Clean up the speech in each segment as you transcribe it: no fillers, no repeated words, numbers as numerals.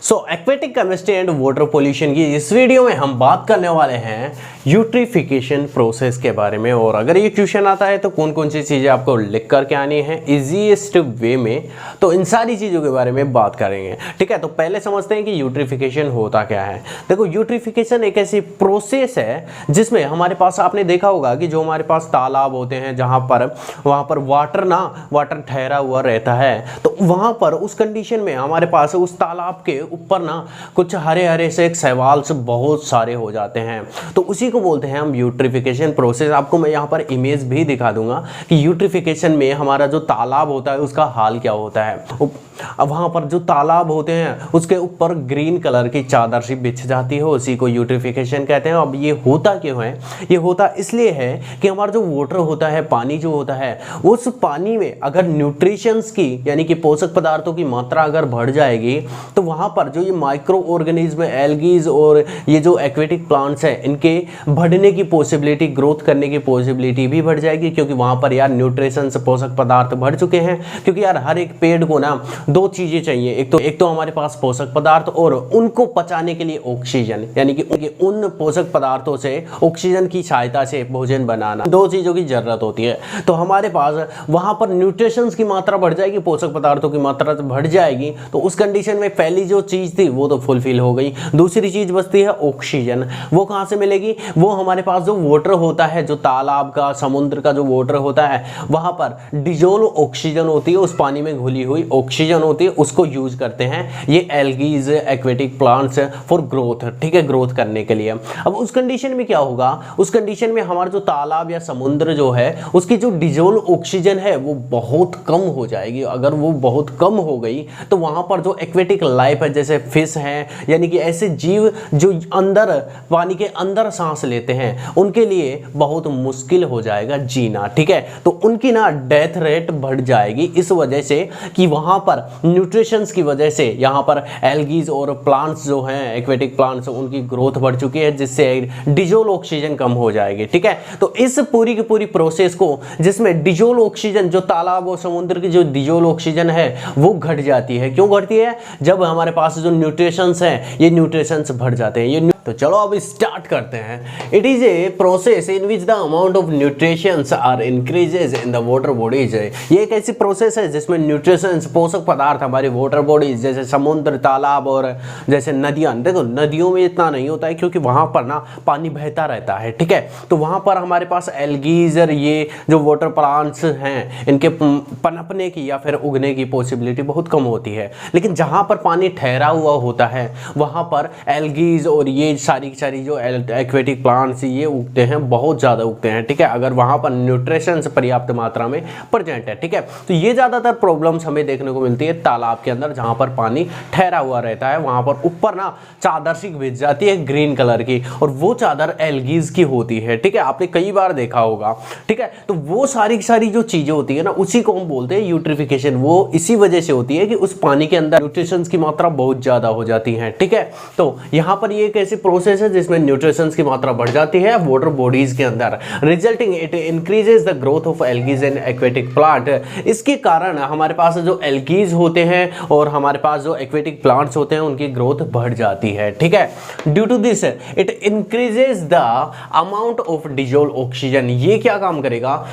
Aquatic chemistry and water pollution की इस video में हम बात करने वाले हैं यूट्रिफिकेशन प्रोसेस के बारे में। और अगर ये क्वेश्चन आता है तो कौन कौन सी चीज़ें आपको लिख करके आनी है इजीएस्ट वे में, तो इन सारी चीज़ों के बारे में बात करेंगे। ठीक है, तो पहले समझते हैं कि यूट्रिफिकेशन होता क्या है। देखो, यूट्रिफिकेशन एक ऐसी प्रोसेस है जिसमें हमारे पास, आपने देखा होगा कि जो हमारे पास तालाब होते हैं जहाँ पर वहाँ पर वाटर ठहरा हुआ रहता है, तो वहाँ पर उस कंडीशन में हमारे पास उस तालाब के ऊपर ना कुछ हरे हरे से शैवाल से बहुत सारे हो जाते हैं, तो उसी को बोलते हैं हम यूट्रिफिकेशन प्रोसेस। आपको मैं यहाँ पर इमेज भी दिखा दूंगा कि यूट्रिफिकेशन में हमारा जो तालाब होता है उसका हाल क्या होता है। अब वहाँ पर जो तालाब होते हैं उसके ऊपर ग्रीन कलर की चादर सी बिछ जाती है, उसी को यूट्रिफिकेशन कहते हैं। अब ये होता क्यों है? ये होता इसलिए है कि हमारा जो वाटर होता है, पानी जो होता है, उस पानी में अगर न्यूट्रिशंस की यानी कि पोषक पदार्थों की मात्रा अगर बढ़ जाएगी तो वहाँ पर जो ये माइक्रो ऑर्गेनिज्म, एल्गीज और ये जो एक्वेटिक प्लांट्स हैं, इनके बढ़ने की पॉसिबिलिटी, ग्रोथ करने की पॉसिबिलिटी भी बढ़ जाएगी, क्योंकि वहाँ पर यार न्यूट्रिशंस, पोषक पदार्थ बढ़ चुके हैं। क्योंकि यार हर एक पेड़ को ना दो चीजें चाहिए, एक तो हमारे पास पोषक पदार्थ और उनको पचाने के लिए ऑक्सीजन, यानी कि उन पोषक पदार्थों से ऑक्सीजन की सहायता से भोजन बनाना, दो चीजों की जरूरत होती है। तो हमारे पास वहां पर न्यूट्रिशंस की मात्रा बढ़ जाएगी, पोषक पदार्थों की मात्रा बढ़ जाएगी, तो उस कंडीशन में पहली जो चीज थी वो तो फुलफिल हो गई। दूसरी चीज बचती है ऑक्सीजन। वो कहां से मिलेगी? वो हमारे पास जो वाटर होता है, जो तालाब का, समुद्र का जो वाटर होता है, वहां पर डिजोल्व ऑक्सीजन होती है, उस पानी में घुली हुई ऑक्सीजन होती है, उसको यूज करते हैं ये algae, aquatic plants for growth. ठीक है, ग्रोथ करने के लिए। अब उस कंडीशन में क्या होगा? उस कंडीशन में हमारा जो तालाब या समुद्र जो है उसकी जो डिजोल्व ऑक्सीजन है वो बहुत कम हो जाएगी। अगर वो बहुत कम हो गई तो वहां पर जो एक्वेटिक लाइफ है, जैसे फिश हैं, यानी कि ऐसे जीव जो अंदर पानी के अंदर सांस लेते हैं, उनके लिए बहुत मुश्किल हो जाएगा जीना। ठीक है, तो उनकी ना डेथ रेट बढ़ जाएगी, इस वजह से कि वहां पर न्यूट्रिशंस की वजह से यहाँ पर एल्गीज और प्लांट्स जो हैं, एक्वेटिक प्लांट्स, उनकी ग्रोथ बढ़ चुकी है, जिससे डिजोल्व ऑक्सीजन कम हो जाएगी। ठीक है, तो इस पूरी की पूरी प्रोसेस को, जिसमें डिजोल्व ऑक्सीजन, जो तालाब और समुद्र की जो डिजोल्व ऑक्सीजन है वो घट जाती है। क्यों घटती है? जब हमारे पास जो न्यूट्रिशंस हैं, ये न्यूट्रिशंस बढ़ जाते हैं। तो चलो अब स्टार्ट करते हैं। It is a process in which the amount of nutritions are increases in the water bodies. ये एक ऐसी प्रोसेस है जिसमें न्यूट्रिशंस, पोषक पदार्थ हमारे वाटर बॉडीज, जैसे समुद्र, तालाब और जैसे नदियां, देखो नदियों में इतना नहीं होता है क्योंकि वहां पर ना पानी बहता रहता है। ठीक है, तो वहां पर हमारे पास एल्गीज और ये जो वाटर प्लांट्स हैं, इनके पनपने की या फिर उगने की पॉसिबिलिटी बहुत कम होती है। लेकिन जहां पर पानी ठहरा हुआ होता है वहां पर एल्गीज और ये सारी जो एक्वेटिक प्लांट्स ये उगते हैं, बहुत ज़्यादा उगते हैं। ठीक है, अगर वहाँ पर न्यूट्रिशन पर्याप्त मात्रा में प्रेजेंट है। ठीक है, तो ये ज़्यादातर प्रॉब्लम्स हमें देखने को मिलती है तालाब के अंदर, जहाँ पर पानी ठहरा हुआ रहता है। वहाँ पर ऊपर ना चादर सी बिछ जाती है ग्रीन कलर की, और वो चादर एल्गीज की होती है। ठीक है, आपने कई बार देखा होगा। ठीक है, तो वो सारी जो चीज़ें होती है ना, उसी को हम बोलते हैं यूट्रिफिकेशन। वो इसी वजह से होती है कि उस पानी के अंदर न्यूट्रिशन की मात्रा बहुत ज़्यादा हो जाती है। ठीक है, तो यहाँ पर ये कैसे प्रोसेस है जिसमें न्यूट्रिशंस की मात्रा बढ़ जाती है वाटर बॉडीज के अंदर, resulting it increases the growth of algae and aquatic plant. इसके कारण हमारे पास जो एल्गीज होते हैं और हमारे पास जो एक्वेटिक प्लांट्स होते हैं उनकी ग्रोथ बढ़ जाती है। ठीक है, due to this it increases the amount of dissolve oxygen. ये क्या काम करेगा?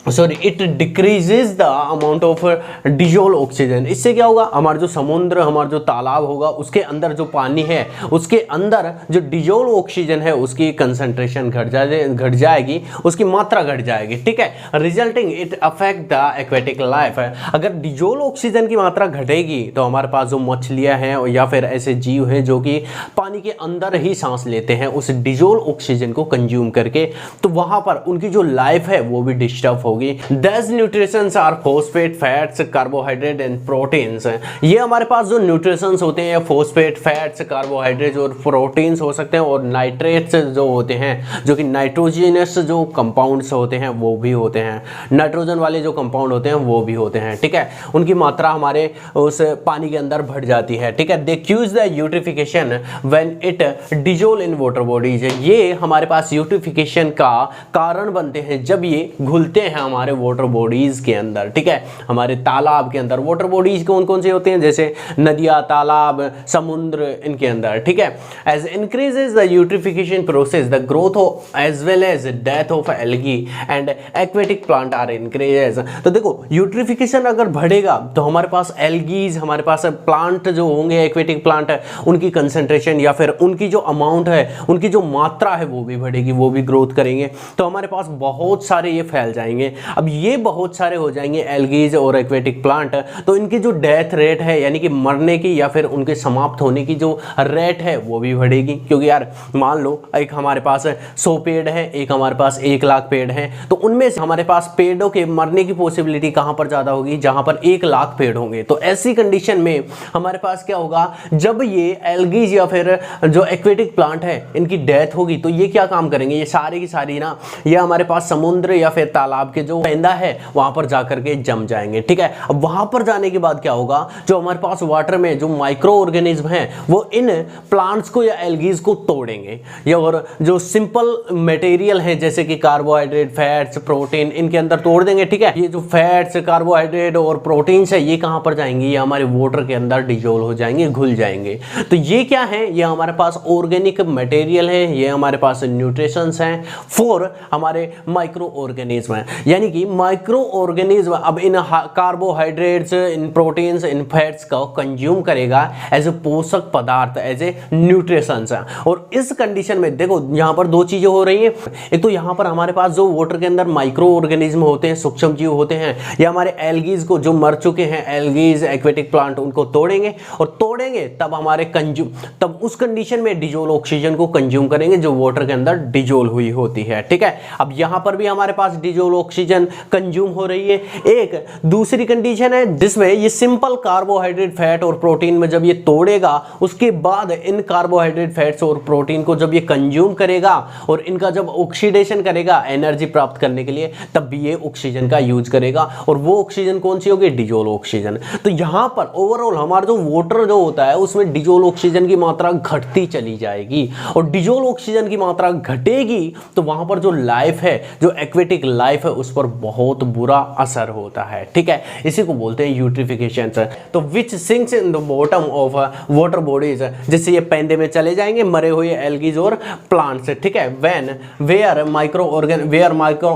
Sorry, it decreases the amount of dissolve oxygen. इससे क्या होगा? हमारा जो समुद्र, हमारा जो तालाब होगा, उसके अंदर जो पानी है, उसके अंदर जो डिजोल्व ऑक्सीजन है उसकी कंसंट्रेशन घट जाएगी, उसकी मात्रा घट जाएगी। ठीक है, resulting it affect the aquatic life. अगर डिजोल्व ऑक्सीजन की मात्रा घटेगी तो हमारे पास जो मछलियां हैं या फिर ऐसे जीव हैं जो कि पानी के अंदर ही सांस लेते हैं उस डिजोल्व ऑक्सीजन को कंज्यूम करके, तो वहां पर उनकी जो लाइफ है वो भी डिस्टर्ब होगी। These nutrients are phosphate, fats, carbohydrate and proteins। ये हमारे पास जो न्यूट्रिशंस होते हैं, फॉस्फेट, फैट्स, कार्बोहाइड्रेट और प्रोटीन्स हो सकते हैं, और नाइट्रेट्स जो होते हैं, जो कि नाइट्रोजनस जो कंपाउंड्स होते हैं वो भी होते हैं, नाइट्रोजन वाले जो कंपाउंड होते हैं वो भी होते हैं। ठीक है, उनकी मात्रा हमारे उस पानी के अंदर बढ़ जाती है। ठीक है, they cause the eutrophication when it dissolve in water bodies. ये हमारे पास यूट्रिफिकेशन का कारण बनते हैं जब ये घुलते हैं हमारे वाटर बॉडीज के अंदर, ठीक है, हमारे तालाब के अंदर। वाटर बॉडीज कौन कौन से होते हैं, जैसे नदियाँ, तालाब, समुद्र, इनके अंदर, ठीक है। As increases the eutrophication process the growth as well as death of algae and aquatic plant are increases. तो देखो यूट्रिफिकेशन अगर बढ़ेगा तो हमारे पास एल्गीज, हमारे पास प्लांट जो होंगे, एक्वेटिक प्लांट है, उनकी कंसंट्रेशन या फिर उनकी जो अमाउंट है, उनकी जो मात्रा है वो भी बढ़ेगी, वो भी ग्रोथ करेंगे। तो हमारे पास बहुत सारे ये फैल जाएंगे। अब ये बहुत सारे हो जाएंगे एल्गीज और एक्वेटिक प्लांट, तो इनकी जो डेथ रेट है यानी कि मरने की या फिर उनके समाप्त होने की जो रेट है वो भी बढ़ेगी। क्योंकि यार मान लो एक हमारे पास 100 पेड़ है, एक हमारे पास 1 लाख पेड़ है, तो उनमें से हमारे पास पेड़ों के मरने की पॉसिबिलिटी कहां पर ज्यादा होगी, जहां पर 1 लाख पेड़ होंगे। तो ऐसी कंडीशन में हमारे पास क्या होगा, जब ये एल्गीज या फिर जो एक्वेटिक प्लांट है इनकी डेथ होगी तो ये क्या काम करेंगे, ये सारी की सारी ना ये हमारे पास समुद्र या फिर तालाब के जो पेंदा है वहां पर जाकर के जम जाएंगे, ठीक है। अब वहां पर जाने के बाद क्या होगा, जो हमारे पास वाटर में जो माइक्रो ऑर्गेनिज्म हैं वो इन प्लांट्स को या एल्गीज को तोड़ेंगे, या और जो सिंपल मटेरियल है जैसे कि कार्बोहाइड्रेट, फैट्स, प्रोटीन, इनके अंदर तोड़ देंगे, ठीक है। ये जो फैट्स, कार्बोहाइड्रेट और प्रोटीन्स है ये कहां पर जाएंगे, ये हमारे वाटर के अंदर डिजोल्व हो जाएंगे, घुल जाएंगे। तो ये क्या है, ये हमारे पास ऑर्गेनिक मटेरियल है, ये हमारे पास न्यूट्रिशंस हैं फॉर हमारे माइक्रो ऑर्गेनिज्म है। यानी कि माइक्रो ऑर्गेनिज्म अब in carbohydrates, in proteins, in fats को कंज्यूम करेगा एज ए पोषक पदार्थ, एज ए न्यूट्रिशंस। और इस कंडीशन में देखो यहां पर दो चीजें हो रही हैं। एक तो यहां पर हमारे पास जो वाटर के अंदर माइक्रो ऑर्गेनिज्म होते हैं, सूक्ष्म जीव होते हैं, या हमारे एल्गीज को जो मर चुके हैं, एल्गीज, एक्वेटिक प्लांट, उनको तोड़ेंगे, और तोड़ेंगे तब हमारे तब उस कंडीशन में डिजोल्व ऑक्सीजन को कंज्यूम करेंगे जो वाटर के अंदर डिजोल्व हुई होती है, ठीक है। अब यहां पर भी हमारे पास डिजोल्व ऑक्सीजन कंज्यूम हो रही है। एक दूसरी कंडीशन है जिसमें ये सिंपल कार्बोहाइड्रेट, फैट और प्रोटीन में जब ये तोड़ेगा, उसके बाद इन कार्बोहाइड्रेट, फैट्स और प्रोटीन को जब ये कंज्यूम करेगा और इनका जब ऑक्सीडेशन करेगा एनर्जी प्राप्त करने के लिए, तब भी ये ऑक्सीजन का यूज करेगा। और वो ऑक्सीजन कौन सी होगी, डिजोल्व ऑक्सीजन। तो यहां पर ओवरऑल हमारा जो वाटर जो होता है उसमें डिजोल्व ऑक्सीजन की मात्रा घटती चली जाएगी, और डिजोल्व ऑक्सीजन की मात्रा घटेगी तो वहां पर जो लाइफ है, जो एक्वेटिक लाइफ है, उस पर बहुत बुरा असर होता है, ठीक है। इसी को बोलते हैं यूट्रिफिकेशन। तो which sinks in the bottom of water bodies, जिससे ये पेंदे में चले जाएंगे मरे हुए एल्गीज और प्लांट्स, ठीक है। When where micro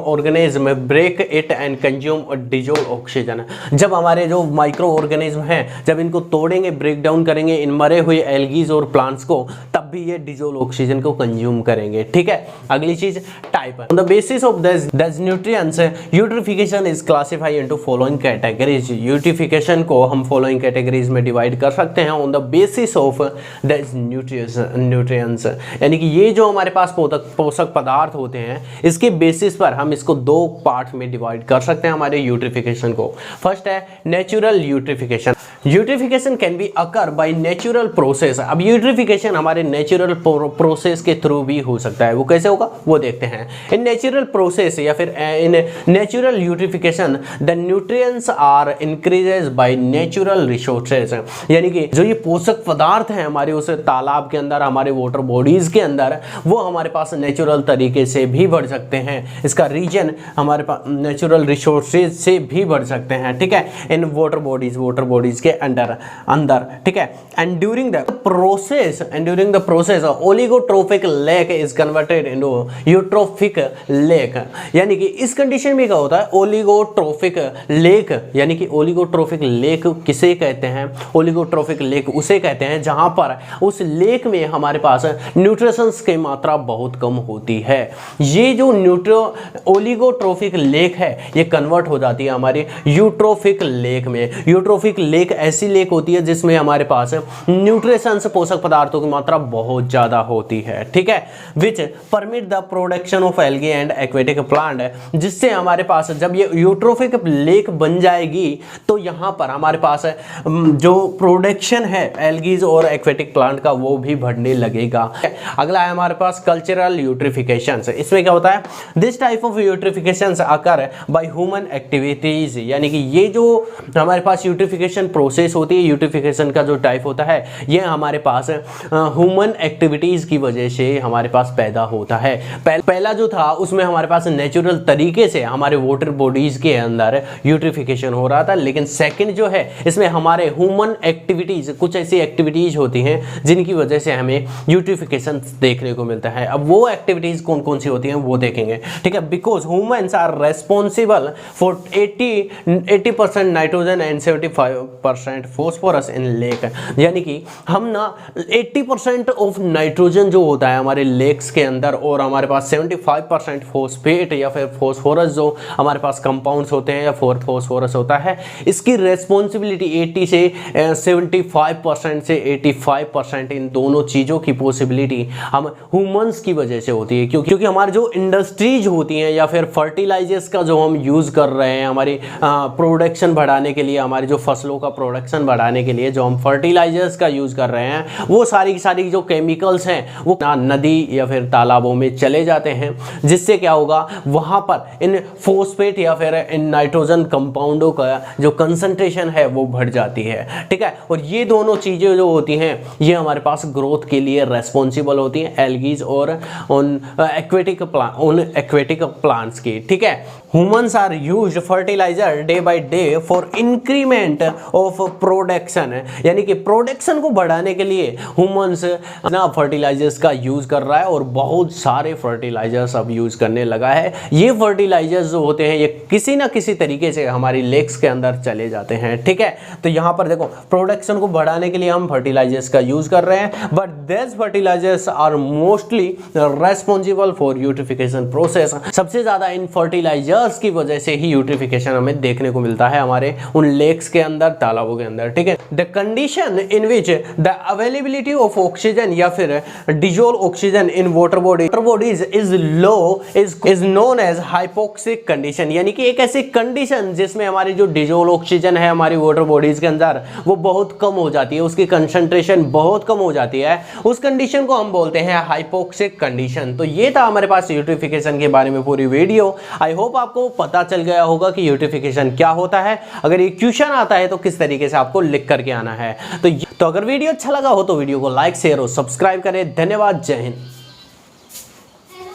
organism break it and consume और डिजोल्व ऑक्सीजन, जब हमारे जो माइक्रो ऑर्गेनिज्म हैं जब इनको तोड़ेंगे, ब्रेक डाउन करेंगे इन मरे हुए एल्गीज और प्लांट्स को, तब भी ये डिजोल्व ऑक्सीजन को कंज्यूम करेंगे, ठीक है। अगली चीज type, on the basis of this nutrients eutrophication is classified into following categories. Eutrophication को हम फॉलोइंग कैटेगरीज में डिवाइड कर सकते हैं on the basis of this nutrients, यानी कि ये जो हमारे पास पोषक पदार्थ होते हैं इसके बेसिस पर हम इसको 2 पार्ट में डिवाइड कर सकते हैं हमारे यूट्रिफिकेशन को। फर्स्ट है natural eutrophication. Eutrophication can be occur by natural process. अब यूट्रिफिकेशन हमारे नेचुरल प्रोसेस के थ्रू भी हो सकता है, वो कैसे होगा वो देखते हैं। इन नेचुरल प्रोसेस या फिर in natural eutrophication the nutrients are increases by natural resources, यानी कि जो ये पोषक पदार्थ हैं हमारे उस तालाब के अंदर, हमारे वाटर बॉडीज के अंदर, वो हमारे पास नेचुरल तरीके से भी बढ़ सकते हैं। इसका रीजन हमारे पास नेचुरल रिसोर्सेज से भी बढ़ सकते हैं, ठीक है, इन वाटर बॉडीज के अंदर, ठीक है। And during the process oligotrophic lake is converted into eutrophic lake, यानी कि इस कंडीशन में क्या होता है, ओलिगोट्रोफिक लेक, यानी कि ओलिगोट्रोफिक लेक किसे कहते हैं, ओलिगोट्रोफिक लेक उसे कहते हैं जहां पर उस लेक में हमारे पास न्यूट्रिशंस की मात्रा बहुत कम होती है। ये जो ओलिगोट्रोफिक लेक है ये कन्वर्ट हो जाती है हमारी यूट्रोफिक लेक में। यूट्रोफिक लेक ऐसी लेक होती है जिसमें हमारे पास न्यूट्रिशंस, पोषक पदार्थों की मात्रा बहुत ज्यादा होती है, ठीक है। Which permit the production of algae and aquatic plant, जिससे हमारे पास जब ये यूट्रोफिक लेक बन जाएगी तो यहां पर हमारे पास जो प्रोडक्शन है एल्गीज और एक्वेटिक प्लांट का वो भी बढ़ने लगेगा। अगला है हमारे पास कल्चरल यूट्रिफिकेशन। इसमें क्या होता है, this type of eutrophication occur by human activities, यानी कि ये जो हमारे पास यूट्रिफिकेशन प्रोसेस होती है, यूट्रिफिकेशन का जो टाइप होता है ये हमारे पास ह्यूमन एक्टिविटीज की वजह से हमारे पास पैदा होता है। पहला जो था उसमें हमारे पास नेचुरल तरीके से हमारे वाटर बॉडीज के अंदर यूट्रिफिकेशन हो रहा था, लेकिन सेकंड जो है इसमें हमारे ह्यूमन एक्टिविटीज, कुछ ऐसी एक्टिविटीज होती हैं जिनकी वजह से हमें यूट्रिफिकेशन देखने को मिलता है। अब वो एक्टिविटीज कौन कौन सी होती हैं वो देखेंगे, ठीक है। Because humans are responsible for 80% nitrogen and 75% phosphorus in lake, यानी कि हम ना 80% ऑफ नाइट्रोजन जो होता है हमारे लेक्स के अंदर और हमारे पास 75% फॉस्फेट या फिर फॉस्फोरस जो हमारे पास कंपाउंड्स होते हैं या फॉस्फोरस होता है, इसकी रेस्पॉन्सिबिलिटी 80 से 75% से 85% इन दोनों चीज़ों की पॉसिबिलिटी हम ह्यूमंस की वजह से होती है। क्योंकि हमारी जो इंडस्ट्रीज होती हैं या फिर फर्टिलाइजर्स का जो हम यूज़ कर रहे हैं हमारी प्रोडक्शन बढ़ाने के लिए, हमारी जो फसलों का प्रोडक्शन बढ़ाने के लिए जो हम फर्टिलाइजर्स का यूज़ कर रहे हैं, वो सारी जो केमिकल्स हैं वो नदी या फिर तालाबों में चले जाते हैं, जिससे क्या होगा वहाँ पर इन फॉस्फेट या फिर इन नाइट्रोजन कंपाउंडों का जो कंसंट्रेशन है वो बढ़ जाती है, ठीक है। और ये दोनों चीज़ें जो होती हैं ये हमारे पास ग्रोथ के लिए रेस्पॉन्सिबल होती हैं, एल्गीज और उन एक्वेटिक प्लांट्स की, ठीक है। Humans are used fertiliser day by day for increment of production, यानी कि प्रोडक्शन को बढ़ाने के लिए ह्यूमन्स ना फर्टिलाइजर्स का यूज़ कर रहा है और बहुत सारे फर्टिलाइजर्स अब यूज़ करने लगा है। ये फर्टिलाइजर्स जो होते हैं ये किसी ना किसी तरीके से हमारी लेक्स के अंदर चले जाते हैं, ठीक है। तो यहाँ पर देखो प्रोडक्शन को बढ़ाने के लिए हम फर्टिलाइजर्स का यूज़ कर रहे हैं, but this fertilisers are mostly responsible for eutrophication process. सबसे ज़्यादा इन फर्टिलाइजर्स की वजह से ही यूट्रिफिकेशन हमें देखने को मिलता है हमारे उन लेक्स के अंदर, तालाबों के अंदर, ठीक है। The condition in which the availability of oxygen या फिर dissolve oxygen in water bodies is low is known as hypoxic condition, यानी कि एक ऐसी कंडीशन जिसमें हमारी जो डिजोल्व ऑक्सीजन है हमारी वाटर बॉडीज के अंदर वो बहुत कम हो जाती है, उसकी कंसंट्रेशन बहुत कम हो जाती है, उस कंडीशन को हम बोलते हैं हाइपोक्सिक कंडीशन। तो ये था हमारे पास यूट्रिफिकेशन के बारे में पूरी वीडियो। आई होप आपको पता चल गया होगा कि यूट्रिफिकेशन क्या होता है। अगर ये क्वेश्चन आता है तो किस तरीके से आपको लिख करके आना है। तो अगर वीडियो अच्छा लगा हो तो वीडियो को लाइक, शेयर और सब्सक्राइब करें। धन्यवाद, जय हिंद।